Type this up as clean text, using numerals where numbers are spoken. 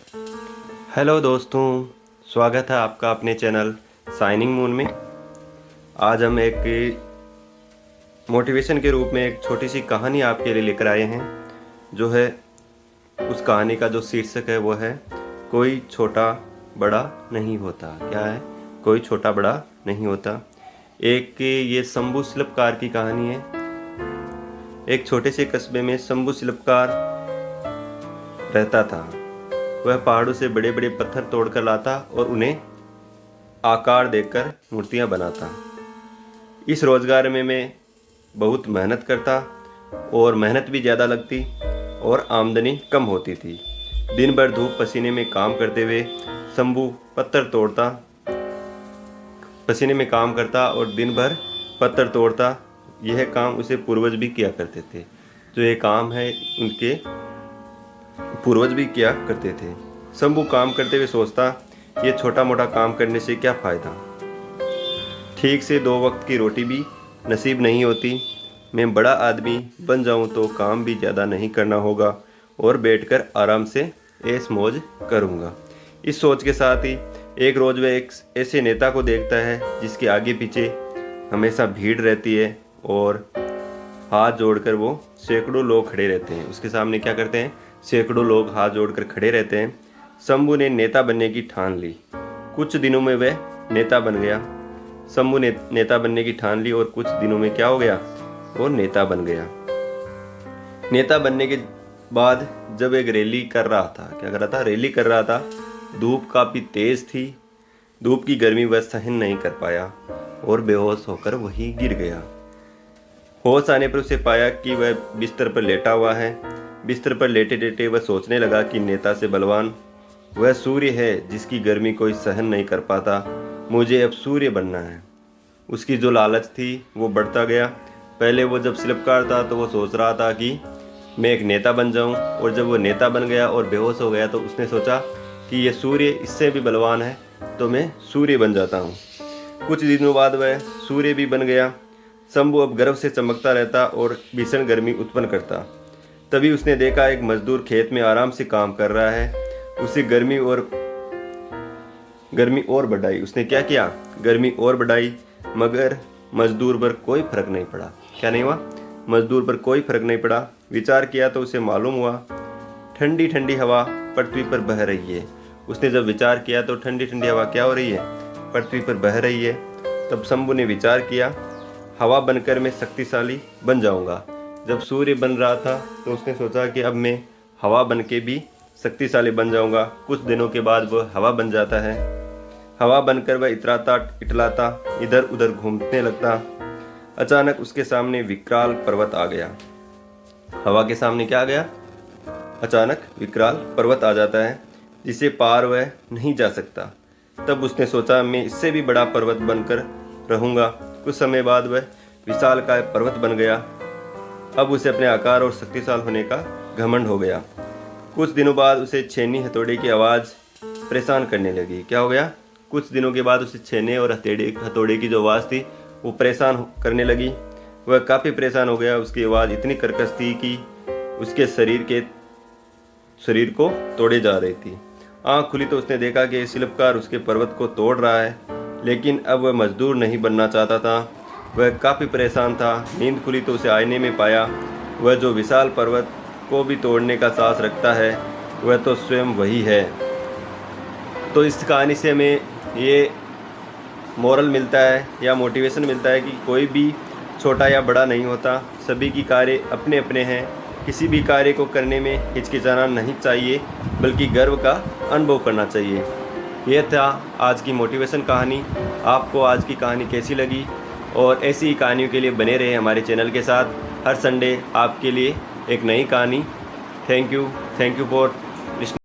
Hello दोस्तों, स्वागत है आपका अपने चैनल शाइनिंग मून में। आज हम एक मोटिवेशन के रूप में एक छोटी सी कहानी आपके लिए लेकर आए हैं। जो है उस कहानी का जो शीर्षक है वो है कोई छोटा बड़ा नहीं होता। क्या है? कोई छोटा बड़ा नहीं होता। एक ये शंभू शिल्पकार की कहानी है। एक छोटे से कस्बे में शंभू शिल्पकार रहता था। वह पहाड़ों से बड़े बड़े पत्थर तोड़कर लाता और उन्हें आकार देकर मूर्तियां बनाता। इस रोजगार में मैं बहुत मेहनत करता और मेहनत भी ज़्यादा लगती और आमदनी कम होती थी। दिन भर धूप पसीने में काम करते हुए शंभू पसीने में काम करता और दिन भर पत्थर तोड़ता। यह काम उसे पूर्वज भी किया करते थे। जो ये काम है उनके पूर्वज भी किया करते थे। शंभू काम करते हुए सोचता, ये छोटा मोटा काम करने से क्या फ़ायदा। ठीक से 2 वक्त की रोटी भी नसीब नहीं होती। मैं बड़ा आदमी बन जाऊं तो काम भी ज़्यादा नहीं करना होगा और बैठकर आराम से ऐश मौज करूंगा। इस सोच के साथ ही एक रोज़ वह एक ऐसे नेता को देखता है जिसके आगे पीछे हमेशा भीड़ रहती है और हाथ जोड़कर वो सैकड़ों लोग खड़े रहते हैं। उसके सामने क्या करते हैं? सैकड़ों लोग हाथ जोड़कर खड़े रहते हैं। शंभू ने नेता बनने की ठान ली। कुछ दिनों में वह नेता बन गया। शंभू ने नेता बनने की ठान ली और कुछ दिनों में क्या हो गया? वो नेता बन गया। नेता बनने के बाद जब एक रैली कर रहा था, क्या कर रहा था? रैली कर रहा था। धूप काफ़ी तेज थी। धूप की गर्मी वह सहन नहीं कर पाया और बेहोश होकर वहीं गिर गया। होश आने पर उसे पाया कि वह बिस्तर पर लेटा हुआ है। बिस्तर पर लेटे लेटे वह सोचने लगा कि नेता से बलवान वह सूर्य है जिसकी गर्मी कोई सहन नहीं कर पाता। मुझे अब सूर्य बनना है। उसकी जो लालच थी वो बढ़ता गया। पहले वो जब शिल्पकार था तो वो सोच रहा था कि मैं एक नेता बन जाऊं, और जब वो नेता बन गया और बेहोश हो गया तो उसने सोचा कि ये सूर्य इससे भी बलवान है तो मैं सूर्य बन जाता हूँ। कुछ दिनों बाद वह सूर्य भी बन गया। शंभू अब गर्व से चमकता रहता और भीषण गर्मी उत्पन्न करता। तभी उसने देखा एक मजदूर खेत में आराम से काम कर रहा है। उसे गर्मी और बढ़ाई। उसने क्या किया? गर्मी और बढ़ाई, मगर मजदूर पर कोई फर्क नहीं पड़ा। क्या नहीं हुआ? मजदूर पर कोई फर्क नहीं पड़ा। विचार किया तो उसे मालूम हुआ ठंडी ठंडी हवा पृथ्वी पर बह रही है। उसने जब विचार किया तो ठंडी ठंडी हवा क्या हो रही है? पृथ्वी पर बह रही है। तब शंभू ने विचार किया, हवा बनकर मैं शक्तिशाली बन जाऊंगा। जब सूर्य बन रहा था तो उसने सोचा कि अब मैं हवा बन के भी शक्तिशाली बन जाऊंगा। कुछ दिनों के बाद वह हवा बन जाता है। हवा बनकर वह इतराता इटलाता इधर उधर घूमने लगता। अचानक उसके सामने विकराल पर्वत आ गया। हवा के सामने क्या आ गया? अचानक विकराल पर्वत आ जाता है जिसे पार वह नहीं जा सकता। तब उसने सोचा मैं इससे भी बड़ा पर्वत बनकर रहूंगा। कुछ समय बाद वह विशालकाय पर्वत बन गया। अब उसे अपने आकार और शक्तिशाली होने का घमंड हो गया। कुछ दिनों बाद उसे छेनी हथौड़े की आवाज़ परेशान करने लगी। क्या हो गया? कुछ दिनों के बाद उसे छेने और हथौड़े की जो आवाज़ थी वो परेशान करने लगी। वह काफ़ी परेशान हो गया। उसकी आवाज़ इतनी कर्कश थी कि उसके शरीर को तोड़े जा रही थी। आँख खुली तो उसने देखा कि शिल्पकार उसके पर्वत को तोड़ रहा है। लेकिन अब वह मजदूर नहीं बनना चाहता था। वह काफ़ी परेशान था। नींद खुली तो उसे आईने में पाया वह जो विशाल पर्वत को भी तोड़ने का साहस रखता है वह तो स्वयं वही है। तो इस कहानी से हमें ये मोरल मिलता है या मोटिवेशन मिलता है कि कोई भी छोटा या बड़ा नहीं होता। सभी की कार्य अपने अपने हैं। किसी भी कार्य को करने में हिचकिचाना नहीं चाहिए बल्कि गर्व का अनुभव करना चाहिए। यह था आज की मोटिवेशन कहानी। आपको आज की कहानी कैसी लगी? और ऐसी ही कहानियों के लिए बने रहे हमारे चैनल के साथ। हर संडे आपके लिए एक नई कहानी। Thank you for listening.